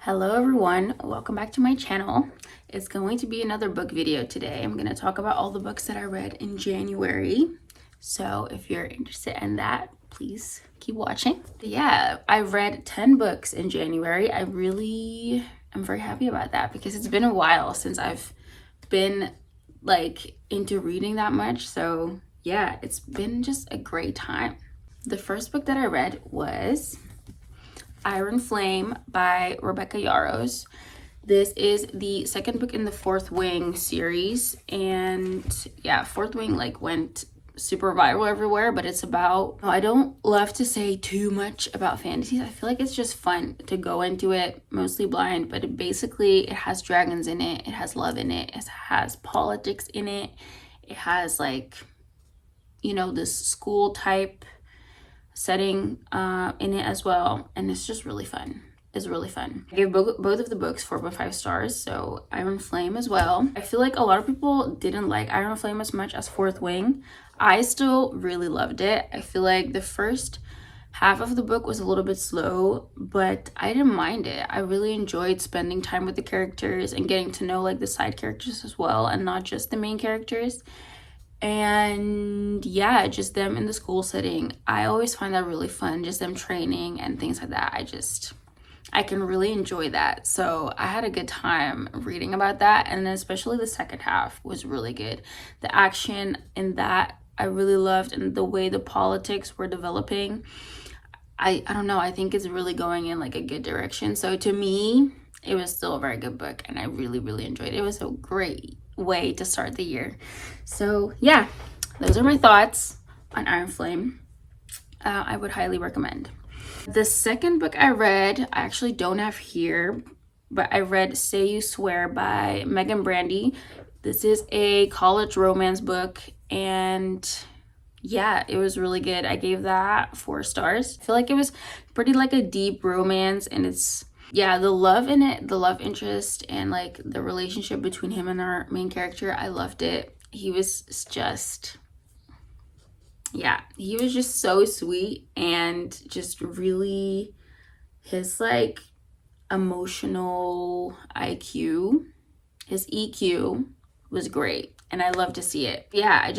Hello everyone, welcome back to my channel. It's going to be another book video today. I'm going to talk about all the books that I read in January. So if you're interested in that, please keep watching. Yeah, I read 10 books in January. I'm very happy about that because it's been a while since I've been into reading that much. So yeah, it's been just a great time. The first book that I read was Iron Flame by Rebecca Yarros. This is the second book in the Fourth Wing series, and yeah, Fourth Wing went super viral everywhere, but it's about, I don't love to say too much about fantasies. I feel like it's just fun to go into it mostly blind, but it has dragons in it, it has love in it has politics in it, it has this school type setting in it as well, and it's just really fun. It's really fun. I gave both of the books 4.5 stars, so Iron Flame as well. I feel like a lot of people didn't like Iron Flame as much as Fourth Wing. I still really loved it. I feel like the first half of the book was a little bit slow, but I didn't mind it. I really enjoyed spending time with the characters and getting to know the side characters as well, and not just the main characters. And yeah, just them in the school setting, I always find that really fun, just them training and things like that. I can really enjoy that. So I had a good time reading about that, and then especially the second half was really good. The action in that I really loved, and the way the politics were developing, I don't know, I think it's really going in a good direction. So to me, it was still a very good book, and I really enjoyed it. It was a great way to start the year. So yeah, those are my thoughts on Iron Flame. I would highly recommend. The second book I read, I actually don't have here, but I read Say You Swear by Megan Brandy. This is a college romance book, and yeah, it was really good. I gave that 4 stars. I feel like it was pretty a deep romance, and it's, yeah, the love in it, the love interest, and the relationship between him and our main character, I loved it. He was just, yeah, he was just so sweet, and just really, his emotional IQ, his EQ was great, and I love to see it. Yeah,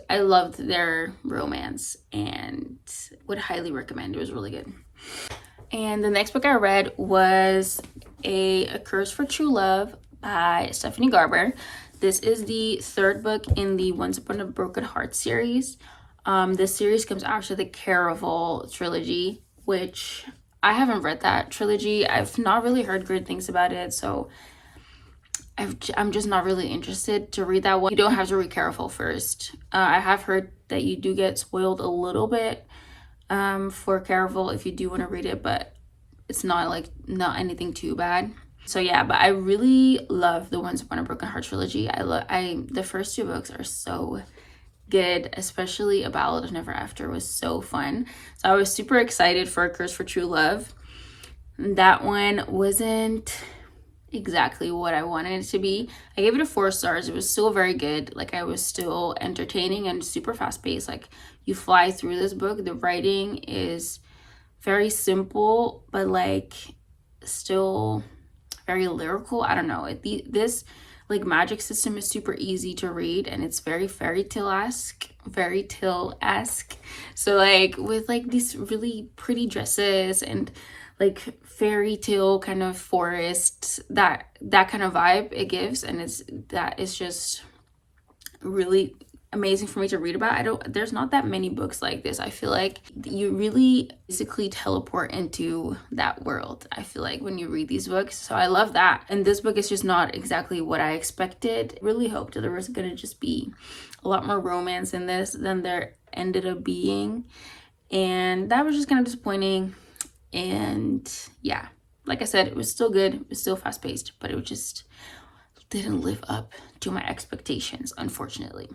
I loved their romance, and would highly recommend. It was really good. And the next book I read was A Curse for True Love by Stephanie Garber. This is the third book in the Once Upon a Broken Heart series. This series comes after the Caraval trilogy, which I haven't read that trilogy. I've not really heard great things about it, so I'm just not really interested to read that one. You don't have to read Caraval first. I have heard that you do get spoiled a little bit for Caraval if you do want to read it, but it's not not anything too bad. So yeah, but I really love the Once Upon a Broken Heart trilogy. The first 2 books are so good, especially A Ballad of Never After was so fun. So I was super excited for A Curse for True Love. That one wasn't exactly what I wanted it to be. I gave it a 4 stars. It was still very good. I was still entertaining and super fast paced. You fly through this book. The writing is very simple, but still very lyrical. I don't know. This magic system is super easy to read, and it's very fairy tale-esque. So with these really pretty dresses and fairy tale kind of forest, that kind of vibe it gives, and that is just really amazing for me to read about. There's not that many books like this. I feel like you really basically teleport into that world, I feel like, when you read these books. So I love that. And this book is just not exactly what I expected. Really hoped that there was gonna just be a lot more romance in this than there ended up being, and that was just kind of disappointing. And yeah, like I said, it was still good, it was still fast-paced, but it just didn't live up to my expectations, unfortunately.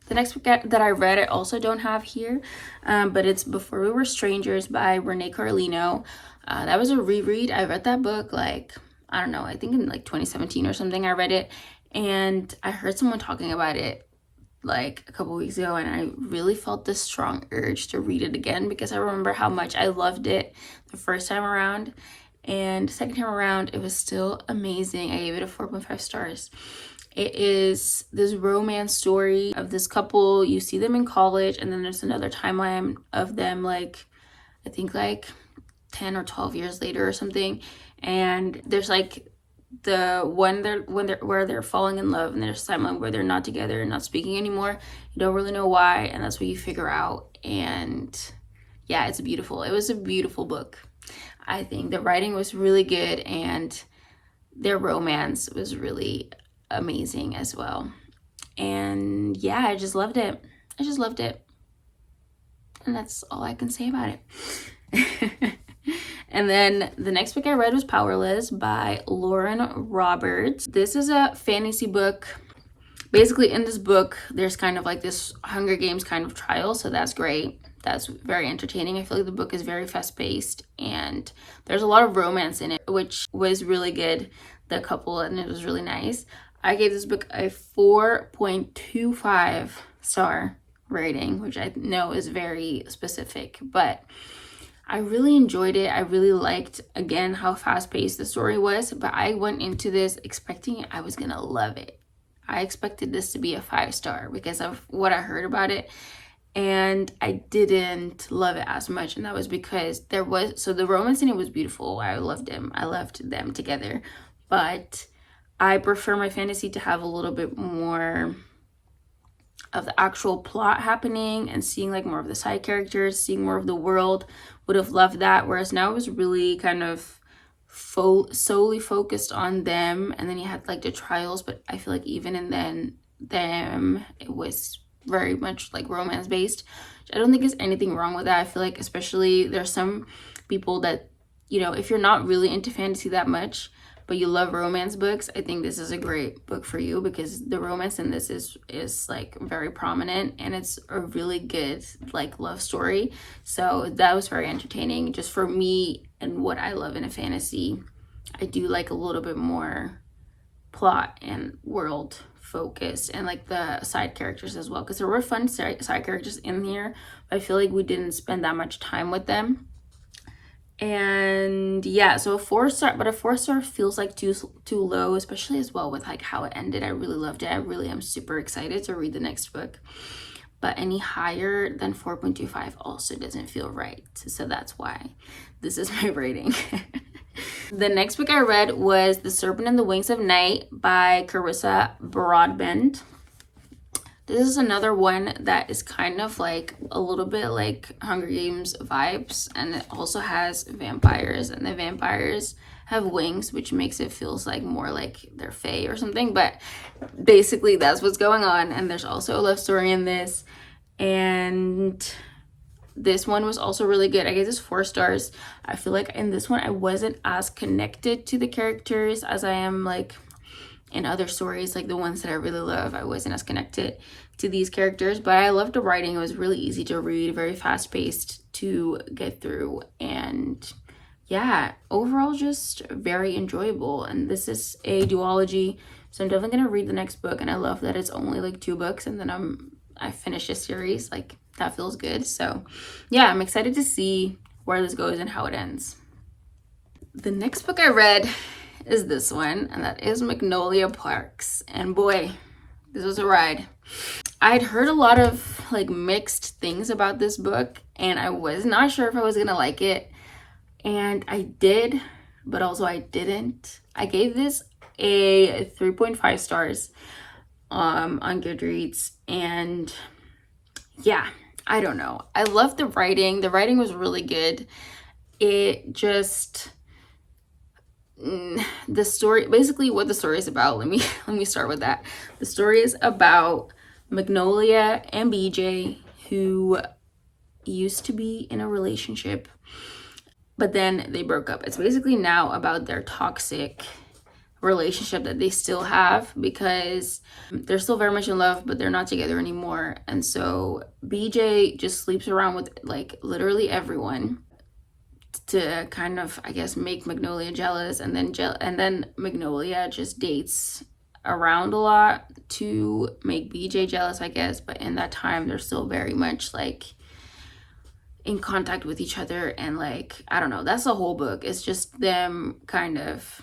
The next book that I read, I also don't have here, but it's Before We Were Strangers by Renee Carlino. That was a reread. I read that book I don't know, I think in 2017 or something I read it, and I heard someone talking about it a couple weeks ago, and I really felt this strong urge to read it again because I remember how much I loved it the first time around, and second time around it was still amazing. I gave it a 4.5 stars. It is this romance story of this couple. You see them in college, and then there's another timeline of them, like I think like 10 or 12 years later or something. And there's like the one where they're falling in love, and there's a timeline where they're not together and not speaking anymore. You don't really know why, and that's what you figure out. And yeah, it's beautiful. It was a beautiful book. I think the writing was really good, and their romance was really amazing as well. And yeah, I just loved it. And that's all I can say about it. And then the next book I read was Powerless by Lauren Roberts. This is a fantasy book. Basically, in this book, there's kind of like this Hunger Games kind of trial, so that's great. That's very entertaining. I feel like the book is very fast-paced, and there's a lot of romance in it, which was really good, the couple, and it was really nice. I gave this book a 4.25 star rating, which I know is very specific, but I really enjoyed it. I really liked, again, how fast-paced the story was, but I went into this expecting I was gonna love it. I expected this to be a 5-star because of what I heard about it, and I didn't love it as much, and that was because the romance in it was beautiful. I loved them together, but I prefer my fantasy to have a little bit more of the actual plot happening and seeing like more of the side characters, seeing more of the world. Would have loved that, whereas now it was really kind of solely focused on them, and then you had like the trials, but I feel like even in them it was very much like romance based. I don't think there's anything wrong with that. I feel like especially there's some people that, you know, if you're not really into fantasy that much but you love romance books, I think this is a great book for you, because the romance in this is like very prominent, and it's a really good like love story. So that was very entertaining. Just for me and what I love in a fantasy, I do like a little bit more plot and world focus, and like the side characters as well, because there were fun side characters in here, but I feel like we didn't spend that much time with them. And yeah, so a 4-star, but a 4-star feels like too low, especially as well with like how it ended. I really loved it. I really am super excited to read the next book, but any higher than 4.25 also doesn't feel right, so that's why this is my rating. The next book I read was The Serpent and the Wings of Night by Carissa Broadbent. This is another one that is kind of like a little bit like Hunger Games vibes, and it also has vampires, and the vampires have wings, which makes it feels like more like they're fae or something, but basically that's what's going on. And there's also a love story in this, and this one was also really good. I gave this 4 stars. I feel like in this one I wasn't as connected to the characters as I am like in other stories, like the ones that I really love. I wasn't as connected to these characters, but I loved the writing. It was really easy to read, very fast-paced to get through, and yeah, overall just very enjoyable. And this is a duology, so I'm definitely gonna read the next book, and I love that it's only like 2 books, and then I finished a series. Like, that feels good. So yeah, I'm excited to see where this goes and how it ends. The next book I read is this one, and that is Magnolia Parks, and boy, this was a ride. I'd heard a lot of like mixed things about this book, and I was not sure if I was gonna like it, and I did, but also I didn't. I gave this a 3.5 stars on Goodreads, and yeah, I don't know. I loved the writing. The writing was really good. It just the story, basically what the story is about, let me start with that. The story is about Magnolia and BJ, who used to be in a relationship, but then they broke up. It's basically now about their toxic relationship that they still have, because they're still very much in love, but they're not together anymore. And so BJ just sleeps around with like literally everyone to kind of, I guess, make Magnolia jealous, and then Magnolia just dates around a lot to make BJ jealous, I guess. But in that time, they're still very much like in contact with each other, and like, I don't know, that's the whole book. It's just them kind of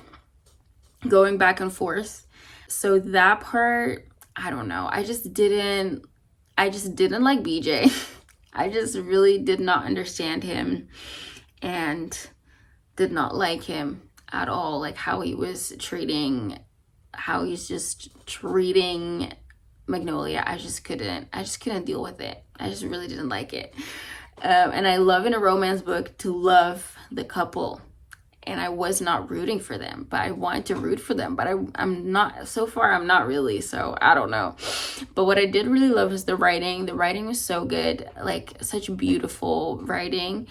going back and forth. So that part, I don't know, I just didn't like BJ. I just really did not understand him and did not like him at all, like how he's just treating Magnolia. I just couldn't deal with it. I just really didn't like it. And I love in a romance book to love the couple, and I was not rooting for them, but I wanted to root for them, but I'm not, so far I'm not really, so I don't know. But what I did really love is the writing. The writing was so good, like such beautiful writing.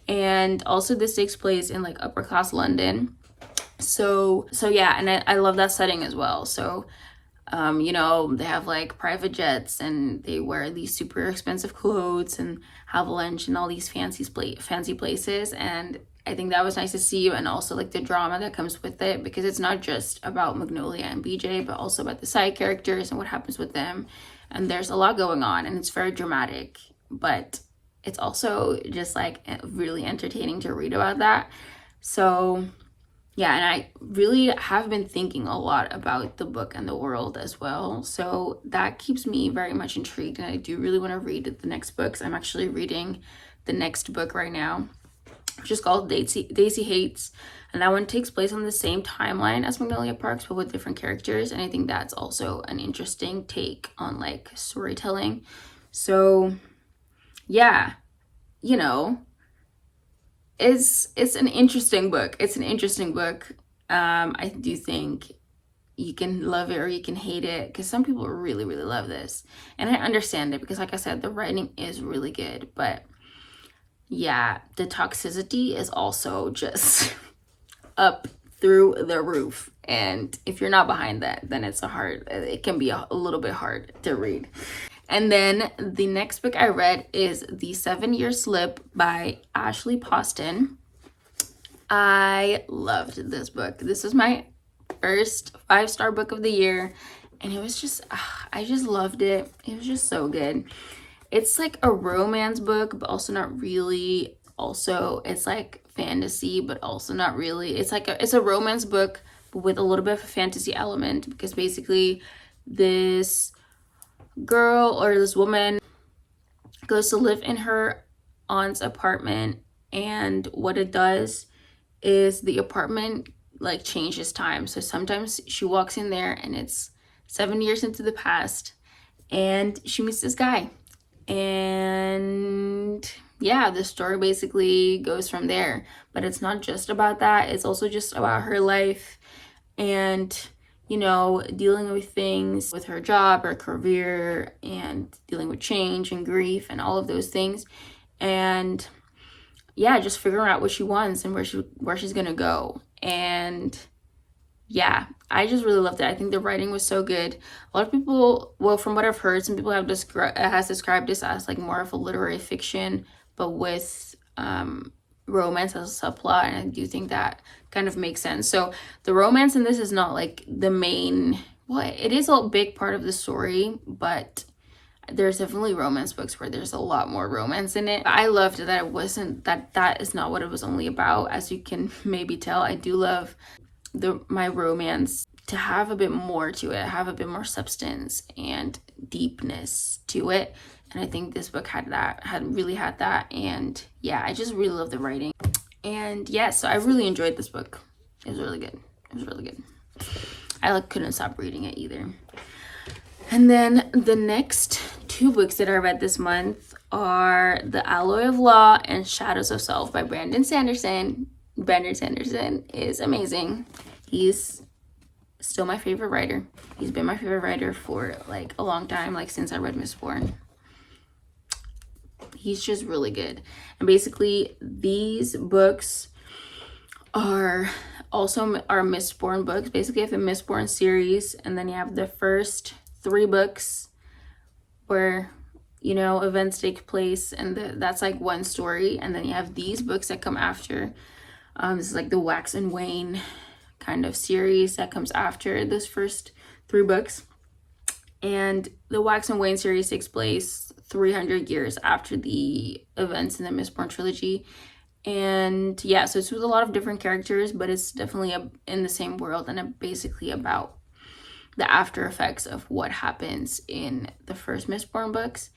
And also this takes place in like upper class London, so yeah, and I love that setting as well. So you know, they have like private jets, and they wear these super expensive clothes and have lunch in all these fancy places, and I think that was nice to see. And also like the drama that comes with it, because it's not just about Magnolia and BJ, but also about the side characters and what happens with them. And there's a lot going on, and it's very dramatic, but it's also just like really entertaining to read about that. So yeah, and I really have been thinking a lot about the book and the world as well. So that keeps me very much intrigued, and I do really want to read the next books. I'm actually reading the next book right now, which is called Daisy Hates, and that one takes place on the same timeline as Magnolia Parks, but with different characters. And I think that's also an interesting take on like storytelling. So yeah, you know, it's an interesting book. I do think you can love it or you can hate it, because some people really love this, and I understand it, because like I said, the writing is really good. But yeah, the toxicity is also just up through the roof, and if you're not behind that, then it can be a little bit hard to read. And then the next book I read is The 7-Year Slip by Ashley Poston. I loved this book. This is my first 5-star book of the year, and it was just, I just loved it. It was just so good. It's like a romance book, but also not really. Also, it's like fantasy, but also not really. It's a romance book, but with a little bit of a fantasy element, because basically this girl, or this woman, goes to live in her aunt's apartment, and what it does is the apartment like changes time. So sometimes she walks in there and it's 7 years into the past, and she meets this guy, and yeah, the story basically goes from there. But it's not just about that, it's also just about her life, and you know, dealing with things with her job, her career, and dealing with change and grief and all of those things. And yeah, just figuring out what she wants and where she's gonna go. And yeah, I just really loved it. I think the writing was so good. A lot of people, well, from what I've heard, some people have described this as like more of a literary fiction, but with romance as a subplot, and I do think that kind of makes sense. So the romance in this is not like the main, well, it is a big part of the story, but there's definitely romance books where there's a lot more romance in it. I loved that it wasn't that is not what it was only about. As you can maybe tell, I do love my romance to have a bit more to it, have a bit more substance and deepness to it. And I think this book had that. And yeah, I just really love the writing. And yeah, so I really enjoyed this book. It was really good. I couldn't stop reading it either. And then the next 2 books that I read this month are The Alloy of Law and Shadows of Self by Brandon Sanderson. Brandon Sanderson is amazing. He's still my favorite writer. He's been my favorite writer for like a long time, like since I read Mistborn. He's just really good. And basically these books are Mistborn books. Basically you have the Mistborn series, and then you have the first 3 books where, you know, events take place, and that's like one story. And then you have these books that come after. This is like the Wax and Wayne kind of series that comes after those first 3 books. And the Wax and Wayne series takes place 300 years after the events in the Mistborn trilogy. And yeah, so it's with a lot of different characters, but it's definitely in the same world, and basically about the after effects of what happens in the first Mistborn books.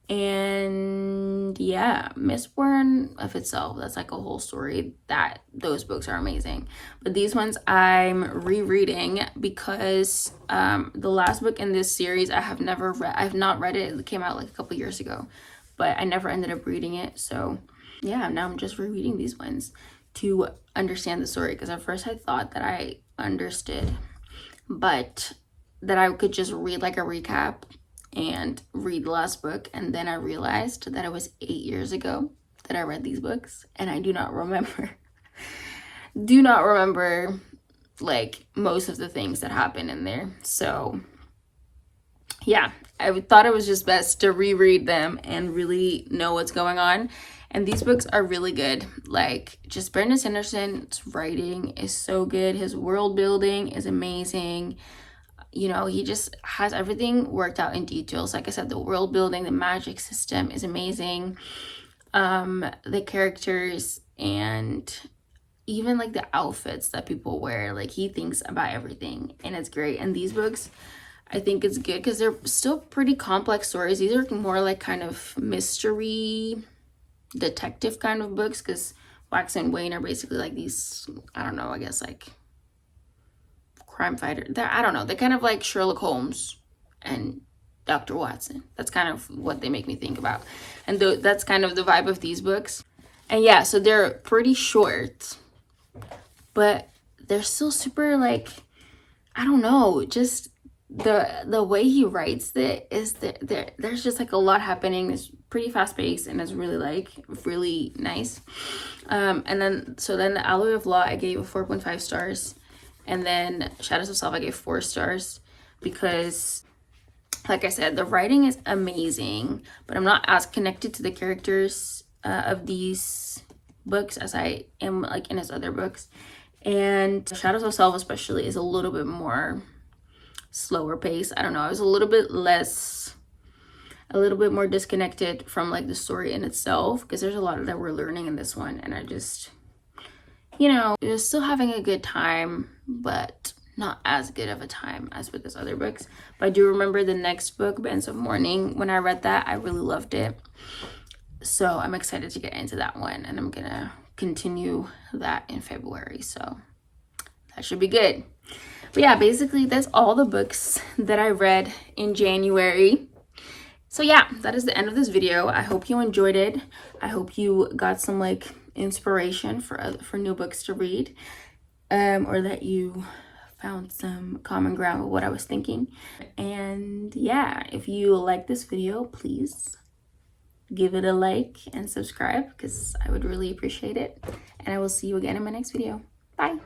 And yeah, Mistborn of itself, that's like a whole story. That those books are amazing, but these ones I'm rereading because the last book in this series I've not read it. It came out like a couple years ago, but I never ended up reading it. So yeah, now I'm just rereading these ones to understand the story, because at first I thought that I understood, but that I could just read like a recap and read the last book, and then I realized that it was 8 years ago that I read these books, and I do not remember like most of the things that happen in there. So yeah, I thought it was just best to reread them and really know what's going on. And these books are really good. Like, just Brandon Sanderson's writing is so good. His world building is amazing. You know, he just has everything worked out in details. Like I said, the world building, the magic system is amazing. The characters, and even like the outfits that people wear, like he thinks about everything, and it's great. And these books, I think it's good because they're still pretty complex stories. These are more like kind of mystery detective kind of books, because Wax and Wayne are basically like these, I don't know, I guess like crime fighter. I don't know. They're kind of like Sherlock Holmes and Dr. Watson. That's kind of what they make me think about. And that's kind of the vibe of these books. And yeah, so they're pretty short, but they're still super, like, I don't know, just the way he writes it is that there's just like a lot happening. It's pretty fast paced, and it's really nice. And then the Alloy of Law I gave a 4.5 stars, and then Shadows of Self I gave 4 stars, because like I said, the writing is amazing, but I'm not as connected to the characters of these books as I am like in his other books. And Shadows of Self especially is a little bit more slower pace. I don't know, I was a little bit more disconnected from like the story in itself, because there's a lot that we're learning in this one, and I just, you know, was still having a good time, but not as good of a time as with his other books. But I do remember the next book, Bands of Mourning, when I read that, I really loved it. So I'm excited to get into that one, and I'm gonna continue that in February, so that should be good. But yeah, basically that's all the books that I read in January. So yeah, that is the end of this video. I hope you enjoyed it. I hope you got some like inspiration for new books to read, or that you found some common ground with what I was thinking. And yeah, if you like this video, please give it a like and subscribe, because I would really appreciate it. And I will see you again in my next video. Bye.